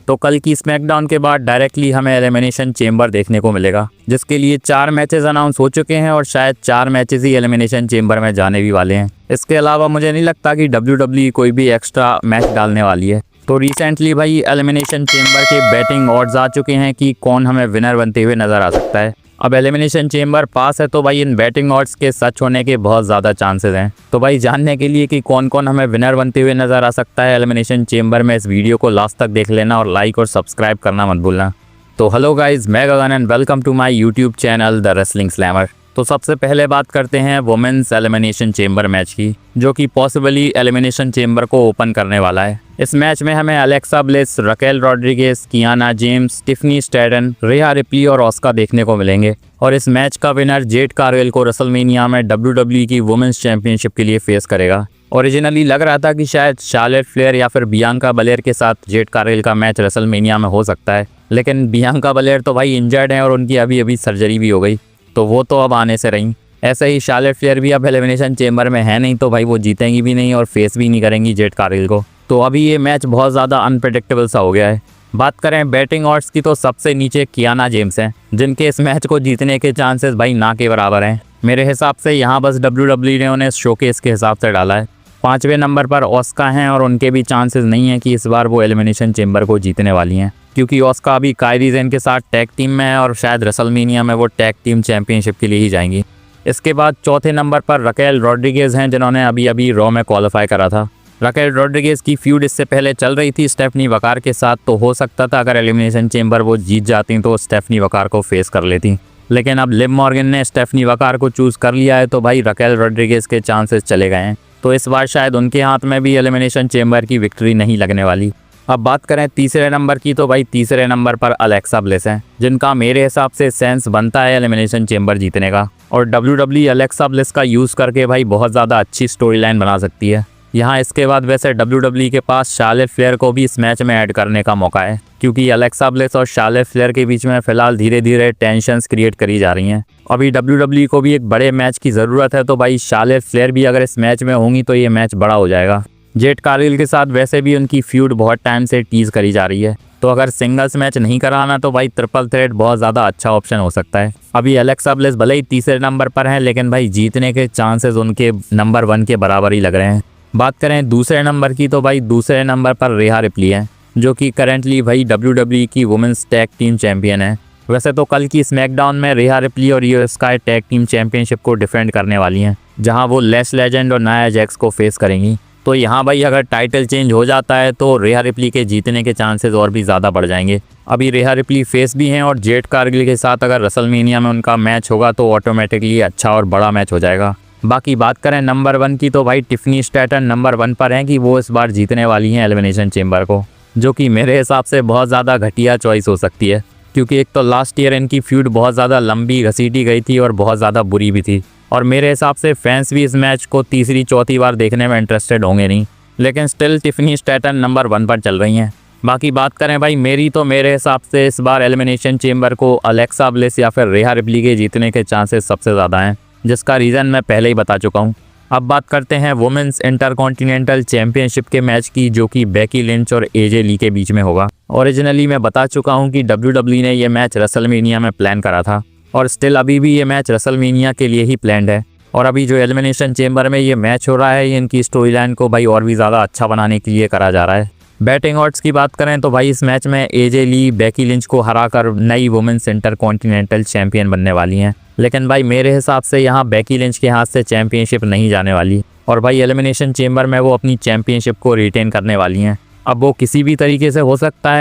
तो कल की स्मैकडाउन के बाद डायरेक्टली हमें एलिमिनेशन चेंबर देखने को मिलेगा, जिसके लिए 4 मैचेस अनाउंस हो चुके हैं और शायद 4 मैचेस ही एलिमिनेशन चेंबर में जाने भी वाले हैं। इसके अलावा मुझे नहीं लगता कि WWE कोई भी एक्स्ट्रा मैच डालने वाली है। तो रिसेंटली भाई एलिमिनेशन चेंबर के बैटिंग ऑड्स आ चुके हैं कि कौन हमें विनर बनते हुए नजर आ सकता है। अब एलिमिनेशन चेंबर पास है तो भाई इन बैटिंग ऑड्स के सच होने के बहुत ज़्यादा चांसेस हैं। तो भाई जानने के लिए कि कौन कौन हमें विनर बनते हुए नजर आ सकता है एलिमिनेशन चेंबर में, इस वीडियो को लास्ट तक देख लेना और लाइक और सब्सक्राइब करना मत भूलना। तो हेलो गाइज, मैं Gagan and welcome to my YouTube channel the wrestling slammer. तो सबसे पहले बात करते हैं वुमेन्स एलिमिनेशन चेंबर मैच की, जो कि पॉसिबली एलिमिनेशन चेंबर को ओपन करने वाला है। इस मैच में हमें Alexa bliss, Raquel Rodriguez, Kiana James, Tiffany Staten, रिया रिप्ली और ऑस्का देखने को मिलेंगे। और इस मैच का विनर जेड कार्वेल को रेसलमेनिया में WWE की वुमेन्स चैंपियनशिप के लिए फेस करेगा। ओरिजिनली लग रहा था कि शायद शार्लेट फ्लेयर या फिर बियांका बलेयर के साथ जेड कार्वेल का मैच रेसलमेनिया में हो सकता है, लेकिन बियांका बलेयर तो भाई इंजर्ड हैं और उनकी अभी सर्जरी भी हो गई, तो वो तो अब आने से रही। ऐसे ही शार्लेट फ्लेयर भी अब एलिमिनेशन चेंबर में है नहीं, तो भाई वो जीतेंगी भी नहीं और फेस भी नहीं करेंगी जेड कार्वेल को। तो अभी ये मैच बहुत ज़्यादा अनप्रेडिक्टेबल सा हो गया है। बात करें बैटिंग ऑड्स की तो सबसे नीचे कियाना जेम्स हैं, जिनके इस मैच को जीतने के चांसेस भाई ना के बराबर हैं। मेरे हिसाब से यहाँ बस WWE ने उन्हें शोकेस के हिसाब से डाला है। 5वें नंबर पर ऑस्का हैं और उनके भी चांसेस नहीं है कि इस बार वो एलिमिनेशन चेंबर को जीतने वाली हैं, क्योंकि ऑस्का अभी कायरी ज़ेन के साथ टैग टीम में है और शायद रेसलमेनिया में वो टैग टीम चैंपियनशिप के लिए ही जाएंगी। इसके बाद चौथे नंबर पर रकेल रॉड्रिगेज हैं, जिन्होंने अभी रॉ में क्वालिफाई करा था। रकेल रॉड्रिगेज की फ्यूड इससे पहले चल रही थी स्टेफनी वकार के साथ, तो हो सकता था अगर एलिमिनेशन चेंबर वो जीत जाती तो स्टेफनी वकार को फेस कर लेती, लेकिन अब लिव मॉर्गन ने स्टेफनी वकार को चूज़ कर लिया है, तो भाई रकेल रॉड्रिगेज के चांसेस चले गए हैं। तो इस बार शायद उनके हाथ में भी एलिमिनेशन चेंबर की विक्ट्री नहीं लगने वाली। अब बात करें तीसरे नंबर की, तो भाई तीसरे नंबर पर अलेक्सा ब्लिस हैं, जिनका मेरे हिसाब से सेंस बनता है एलिमिनेशन चेंबर जीतने का। और WWE अलेक्सा ब्लिस का यूज़ करके भाई बहुत ज़्यादा अच्छी स्टोरी लाइन बना सकती है। यहाँ इसके बाद वैसे WWE के पास शार्लेट फ्लेयर को भी इस मैच में ऐड करने का मौका है, क्योंकि अलेक्सा ब्लिस और शार्लेट फ्लेयर के बीच में फ़िलहाल धीरे धीरे टेंशन्स क्रिएट करी जा रही हैं। अभी WWE को भी एक बड़े मैच की ज़रूरत है, तो भाई शार्लेट फ्लेयर भी अगर इस मैच में होंगी तो ये मैच बड़ा हो जाएगा। जेड कार्वेल के साथ वैसे भी उनकी फ्यूड बहुत टाइम से टीज़ करी जा रही है, तो अगर सिंगल्स मैच नहीं कराना तो भाई ट्रिपल थ्रेट बहुत ज़्यादा अच्छा ऑप्शन हो सकता है। अभी अलेक्सा ब्लिस भले ही तीसरे नंबर पर हैं, लेकिन भाई जीतने के चांसेस उनके नंबर 1 के बराबर ही लग रहे हैं। बात करें दूसरे नंबर की, तो भाई दूसरे नंबर पर रिया रिप्ली है, जो कि करेंटली भाई WWE की वुमेन्स टैग टीम चैंपियन है। वैसे तो कल की स्मैकडाउन में रिया रिप्ली और ईयो स्काई टैग टीम चैंपियनशिप को डिफेंड करने वाली हैं, जहां वो लेस लेजेंड और नाया जैक्स को फेस करेंगी। तो यहाँ भाई अगर टाइटल चेंज हो जाता है तो रिया रिप्ली के जीतने के चांसेस और भी ज़्यादा बढ़ जाएंगे। अभी रिया रिप्ली फेस भी हैं और जेड कार्गिल के साथ अगर रेसलमेनिया में उनका मैच होगा तो ऑटोमेटिकली अच्छा और बड़ा मैच हो जाएगा। बाकी बात करें नंबर 1 की, तो भाई टिफनी स्टैटन नंबर 1 पर हैं कि वो इस बार जीतने वाली हैं एलिमिनेशन चेंबर को, जो कि मेरे हिसाब से बहुत ज़्यादा घटिया चॉइस हो सकती है, क्योंकि एक तो लास्ट ईयर इनकी फ्यूड बहुत ज़्यादा लंबी घसीटी गई थी और बहुत ज़्यादा बुरी भी थी, और मेरे हिसाब से फैंस भी इस मैच को तीसरी चौथी बार देखने में इंटरेस्टेड होंगे नहीं, लेकिन स्टिल टिफनी स्टैटन नंबर 1 पर चल रही हैं। बाकी बात करें भाई मेरी, तो मेरे हिसाब से इस बार एलिमिनेशन चेंबर को अलेक्सा ब्लिस या फिर रिया रिप्ली के जीतने के चांसेस सबसे ज़्यादा हैं, जिसका रीज़न मैं पहले ही बता चुका हूँ। अब बात करते हैं वुमेन्स इंटरकॉन्टिनेंटल चैंपियनशिप के मैच की, जो कि बेकी लिंच और AJ ली के बीच में होगा। ओरिजिनली मैं बता चुका हूँ कि WWE ने ये मैच रेसलमेनिया में प्लान करा था, और स्टिल अभी भी ये मैच रेसलमेनिया के लिए ही प्लान्ड है। और अभी जो एलिमिनेशन चेंबर में ये मैच हो रहा है, ये इनकी स्टोरी लाइन को भाई और भी ज़्यादा अच्छा बनाने के लिए करा जा रहा है। बैटिंग ऑड्स की बात करें तो भाई इस मैच में AJ ली बेकी लिंच को हराकर नई वुमेन्स इंटरकॉन्टिनेंटल चैंपियन बनने वाली हैं, लेकिन भाई मेरे हिसाब से यहाँ बेकी लिंच के हाथ से चैंपियनशिप नहीं जाने वाली, और भाई एलिमिनेशन चेंबर में वो अपनी चैंपियनशिप को रिटेन करने वाली हैं। अब वो किसी भी तरीके से हो सकता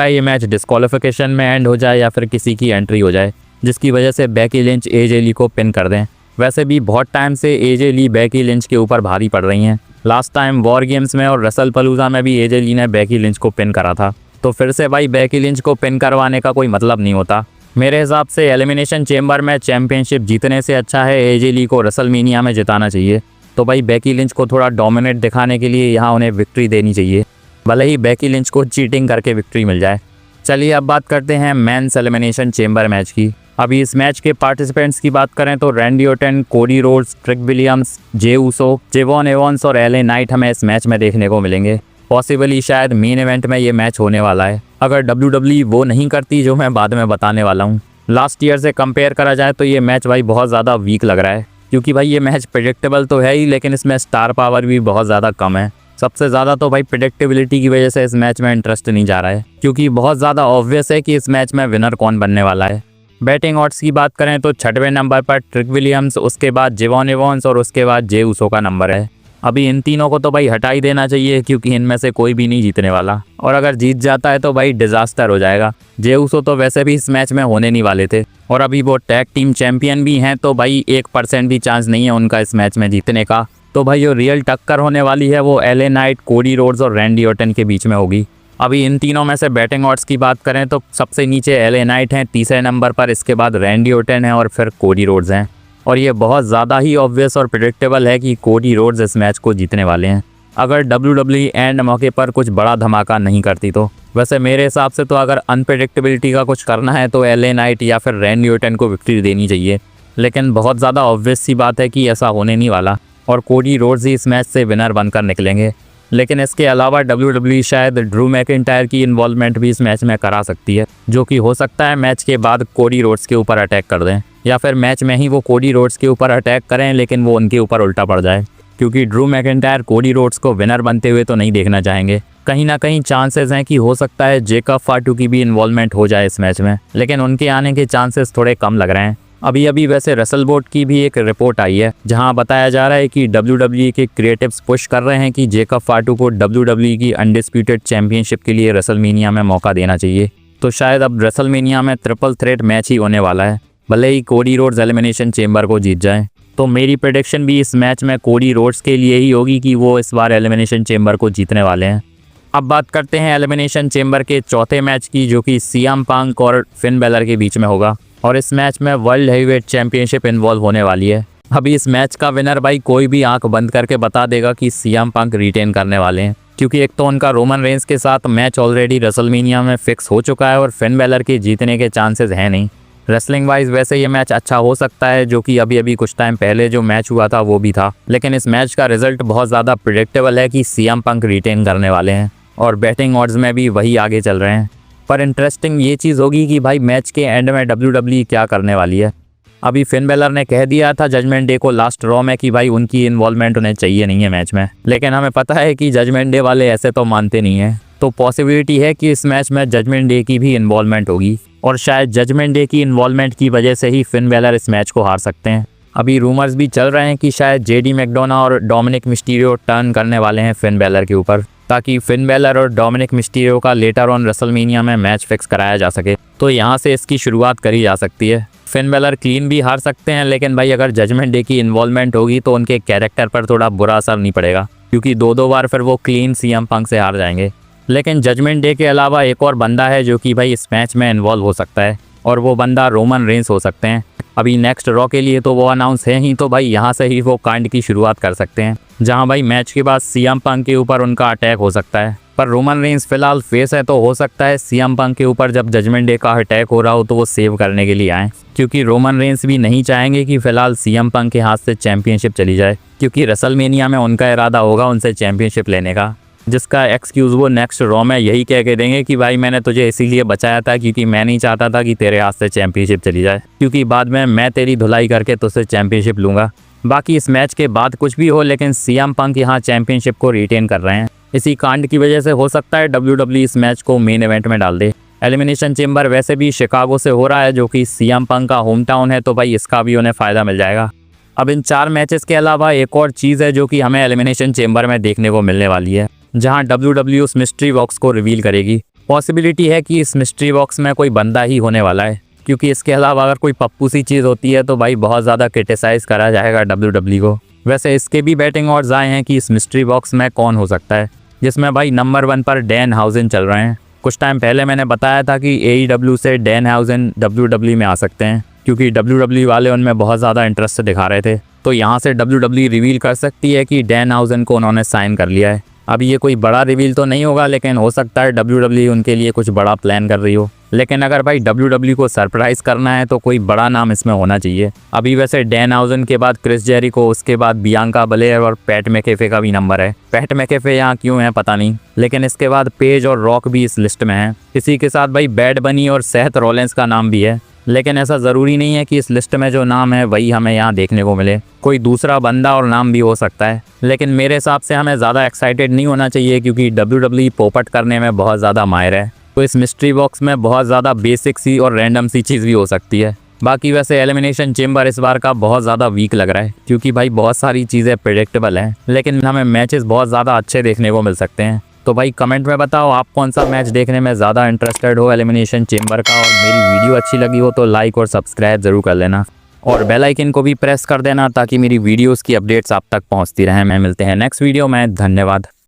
है ये मैच डिस्क्वालिफिकेशन में एंड हो जाए या फिर किसी की एंट्री हो जाए, जिसकी वजह से बेकी लिंच AJ ली को पिन कर दें। वैसे भी बहुत टाइम से AJ ली बेकी लिंच के ऊपर भारी पड़ रही हैं। लास्ट टाइम वॉर गेम्स में और रेसलपलूजा में भी AJ ली ने बेकी लिंच को पिन करा था, तो फिर से भाई बेकी लिंच को पिन करवाने का कोई मतलब नहीं होता। मेरे हिसाब से एलिमिनेशन चेंबर में चैंपियनशिप जीतने से अच्छा है AJ ली को रेसलमेनिया में जिताना चाहिए। तो भाई बेकी लिंच को थोड़ा डोमिनेट दिखाने के लिए यहाँ उन्हें विक्ट्री देनी चाहिए, भले ही बेकी लिंच को चीटिंग करके विक्ट्री मिल जाए। चलिए अब बात करते हैं मेंस एलिमिनेशन चेंबर मैच की। अभी इस मैच के पार्टिसिपेंट्स की बात करें तो Randy Orton, Cody Rhodes, Trick Williams, Jey Uso, Jevon Evans और LA नाइट हमें इस मैच में देखने को मिलेंगे। पॉसिबली शायद मेन इवेंट में ये मैच होने वाला है, अगर WWE वो नहीं करती जो मैं बाद में बताने वाला हूँ। लास्ट ईयर से कंपेयर करा जाए तो ये मैच भाई बहुत ज़्यादा वीक लग रहा है, क्योंकि भाई ये मैच प्रेडिक्टेबल तो है ही, लेकिन इसमें स्टार पावर भी बहुत ज़्यादा कम है। सबसे ज़्यादा तो भाई प्रेडिक्टेबिलिटी की वजह से इस मैच में इंटरेस्ट नहीं जा रहा है, क्योंकि बहुत ज़्यादा ऑब्वियस है कि इस मैच में विनर कौन बनने वाला है। बैटिंग ऑड्स की बात करें तो 6वें नंबर पर ट्रिक विलियम्स, उसके बाद जेवॉन एवंस और उसके बाद जे ऊसो का नंबर है। अभी इन तीनों को तो भाई हटा ही देना चाहिए, क्योंकि इनमें से कोई भी नहीं जीतने वाला, और अगर जीत जाता है तो भाई डिजास्टर हो जाएगा। जे ऊसो तो वैसे भी इस मैच में होने नहीं वाले थे, और अभी वो टैग टीम चैंपियन भी हैं, तो भाई 1% भी चांस नहीं है उनका इस मैच में जीतने का। तो भाई जो रियल टक्कर होने वाली है वो एले नाइट, कोडी रोड्स और रैंडी ऑर्टन के बीच में होगी। अभी इन तीनों में से बैटिंग ऑड्स की बात करें तो सबसे नीचे एले नाइट हैं 30वें नंबर पर, इसके बाद रैंडी ऑर्टन है और फिर कोडी रोड्स हैं। और ये बहुत ज़्यादा ही ऑब्वियस और प्रेडिक्टेबल है कि कोडी रोड्स इस मैच को जीतने वाले हैं, अगर WWE एंड मौके पर कुछ बड़ा धमाका नहीं करती तो। वैसे मेरे हिसाब से तो अगर अनप्रेडिक्टेबिलिटी का कुछ करना है तो एले नाइट या फिर रैंडी ऑर्टन को विक्ट्री देनी चाहिए, लेकिन बहुत ज़्यादा ऑब्वियस सी बात है कि ऐसा होने नहीं वाला, और कोडी रोड्स ही इस मैच से विनर बनकर निकलेंगे। लेकिन इसके अलावा WWE शायद ड्रू मैकिंटायर की इन्वॉल्वमेंट भी इस मैच में करा सकती है, जो कि हो सकता है मैच के बाद कोडी रोड्स के ऊपर अटैक कर दें, या फिर मैच में ही वो कोडी रोड्स के ऊपर अटैक करें लेकिन वो उनके ऊपर उल्टा पड़ जाए, क्योंकि ड्रू मैकिंटायर कोडी रोड्स को विनर बनते हुए तो नहीं देखना चाहेंगे। कहीं ना कहीं चांसेस हैं कि हो सकता है जेकब फाटू की भी इन्वॉल्वमेंट हो जाए इस मैच में, लेकिन उनके आने के चांसेस थोड़े कम लग रहे हैं। अभी वैसे रसल बोट की भी एक रिपोर्ट आई है, जहां बताया जा रहा है कि WWE के क्रिएटिव्स पुश कर रहे हैं कि जेकब फाटू को WWE की अनडिस्प्यूटेड चैंपियनशिप के लिए रेसलमेनिया में मौका देना चाहिए। तो शायद अब रेसलमेनिया में ट्रिपल थ्रेट मैच ही होने वाला है, भले ही कोडी रोड्स एलिमिनेशन चेंबर को जीत जाए। तो मेरी प्रेडिक्शन भी इस मैच में कोडी रोड्स के लिए ही होगी कि वो इस बार एलिमिनेशन चेंबर को जीतने वाले हैं। अब बात करते हैं एलिमिनेशन चेंबर के चौथे मैच की, जो कि सीएम पंक और फिन बेलर के बीच में होगा, और इस मैच में वर्ल्ड हैवीवेट चैंपियनशिप इन्वॉल्व होने वाली है। अभी इस मैच का विनर भाई कोई भी आंख बंद करके बता देगा कि सीएम पंक रिटेन करने वाले हैं, क्योंकि एक तो उनका रोमन रेंस के साथ मैच ऑलरेडी रेसलमेनिया में फिक्स हो चुका है और फिन बेलर के जीतने के चांसेस हैं नहीं। रेसलिंग वाइज वैसे ये मैच अच्छा हो सकता है, जो कि अभी कुछ टाइम पहले जो मैच हुआ था वो भी था, लेकिन इस मैच का रिजल्ट बहुत ज़्यादा प्रेडिक्टेबल है कि सीएम पंक रिटेन करने वाले हैं, और बैटिंग ऑड्स में भी वही आगे चल रहे हैं। पर इंटरेस्टिंग ये चीज़ होगी कि भाई मैच के एंड में WWE क्या करने वाली है। अभी फिन बेलर ने कह दिया था जजमेंट डे को लास्ट रॉ में कि भाई उनकी इन्वॉल्वमेंट उन्हें चाहिए नहीं है मैच में, लेकिन हमें पता है कि जजमेंट डे वाले ऐसे तो मानते नहीं हैं। तो पॉसिबिलिटी है कि इस मैच में जजमेंट डे की भी इन्वॉल्वमेंट होगी, और शायद जजमेंट डे की इन्वॉल्वमेंट की वजह से ही फिन बेलर इस मैच को हार सकते हैं। अभी रूमर्स भी चल रहे हैं कि शायद JD मैकडोना और डोमिनिक मिस्टीरियो टर्न करने वाले हैं फिन बेलर के ऊपर, ताकि फिन बेलर और डोमिनिक मिस्टीरियो का लेटर ऑन रेसलमेनिया में मैच फिक्स कराया जा सके। तो यहाँ से इसकी शुरुआत करी जा सकती है। फिन बेलर क्लीन भी हार सकते हैं, लेकिन भाई अगर जजमेंट डे की इन्वॉल्वमेंट होगी तो उनके कैरेक्टर पर थोड़ा बुरा असर नहीं पड़ेगा, क्योंकि दो बार फिर वो क्लीन सीएम पंक से हार जाएंगे। लेकिन जजमेंट डे के अलावा एक और बंदा है जो कि भाई इस मैच में इन्वॉल्व हो सकता है, और वो बंदा रोमन रेंस हो सकते हैं। अभी नेक्स्ट रॉ के लिए तो वो अनाउंस है ही, तो भाई यहाँ से ही वो कांड की शुरुआत कर सकते हैं, जहाँ भाई मैच के बाद सीएम पंक के ऊपर उनका अटैक हो सकता है। पर रोमन रेंस फिलहाल फेस है, तो हो सकता है सीएम पंक के ऊपर जब जजमेंट डे का अटैक हो रहा हो तो वो सेव करने के लिए आए, क्योंकि रोमन रेंस भी नहीं चाहेंगे कि फिलहाल सीएम पंक के हाथ से चैंपियनशिप चली जाए, क्योंकि रेसलमेनिया में उनका इरादा होगा उनसे चैंपियनशिप लेने का, जिसका एक्सक्यूज़ वो नेक्स्ट रॉ में यही कह के देंगे कि भाई मैंने तुझे इसीलिए बचाया था क्योंकि मैं नहीं चाहता था कि तेरे हाथ से चैंपियनशिप चली जाए, क्योंकि बाद में मैं तेरी धुलाई करके तुझसे चैंपियनशिप लूँगा। बाकी इस मैच के बाद कुछ भी हो, लेकिन सीएम पंक यहाँ चैंपियनशिप को रिटेन कर रहे हैं। इसी कांड की वजह से हो सकता है WWE इस मैच को मेन इवेंट में डाल दे। एलिमिनेशन चेंबर वैसे भी शिकागो से हो रहा है, जो कि सीएम पंक का होम टाउन है, तो भाई इसका भी उन्हें फ़ायदा मिल जाएगा। अब इन 4 मैचेस के अलावा एक और चीज़ है जो कि हमें एलिमिनेशन चेंबर में देखने को मिलने वाली है, जहां WWE उस मिस्ट्री बॉक्स को रिवील करेगी। पॉसिबिलिटी है कि इस मिस्ट्री बॉक्स में कोई बंदा ही होने वाला है, क्योंकि इसके अलावा अगर कोई पप्पू सी चीज़ होती है तो भाई बहुत ज़्यादा क्रिटिसाइज़ करा जाएगा WWE को। वैसे इसके भी बैटिंग ऑड्स आए हैं कि इस मिस्ट्री बॉक्स में कौन हो सकता है, जिसमें भाई नंबर 1 पर डैन हाउजन चल रहे हैं। कुछ टाइम पहले मैंने बताया था कि AEW से डैन हाउजन WWE में आ सकते हैं, क्योंकि WWE वाले उनमें बहुत ज़्यादा इंटरेस्ट दिखा रहे थे। तो यहाँ से WWE रिवील कर सकती है कि डैन हाउजन को उन्होंने साइन कर लिया है। अभी ये कोई बड़ा रिवील तो नहीं होगा, लेकिन हो सकता है WWE उनके लिए कुछ बड़ा प्लान कर रही हो। लेकिन अगर भाई WWE को सरप्राइज करना है तो कोई बड़ा नाम इसमें होना चाहिए। अभी वैसे डैनहाउजन के बाद क्रिस जेरिको, उसके बाद बियांका बलेयर और पैट मैकेफे का भी नंबर है। पैट मैकेफे यहाँ क्यों है पता नहीं, लेकिन इसके बाद पेज और रॉक भी इस लिस्ट में है। इसी के साथ भाई बैड बनी और सेथ रॉलिंस का नाम भी है, लेकिन ऐसा ज़रूरी नहीं है कि इस लिस्ट में जो नाम है वही हमें यहाँ देखने को मिले। कोई दूसरा बंदा और नाम भी हो सकता है, लेकिन मेरे हिसाब से हमें ज़्यादा एक्साइटेड नहीं होना चाहिए क्योंकि WWE पोपट करने में बहुत ज़्यादा माहिर है। तो इस मिस्ट्री बॉक्स में बहुत ज़्यादा बेसिक सी और रैंडम सी चीज़ भी हो सकती है। बाकी वैसे एलिमिनेशन चेम्बर इस बार का बहुत ज़्यादा वीक लग रहा है क्योंकि भाई बहुत सारी चीज़ें प्रेडिक्टेबल हैं, लेकिन हमें मैचेस बहुत ज़्यादा अच्छे देखने को मिल सकते हैं। तो भाई कमेंट में बताओ आप कौन सा मैच देखने में ज़्यादा इंटरेस्टेड हो एलिमिनेशन चेम्बर का, और मेरी वीडियो अच्छी लगी हो तो लाइक और सब्सक्राइब ज़रूर कर लेना और बेल आइकन को भी प्रेस कर देना ताकि मेरी वीडियोस की अपडेट्स आप तक पहुंचती रहें। मैं मिलते हैं नेक्स्ट वीडियो में, धन्यवाद।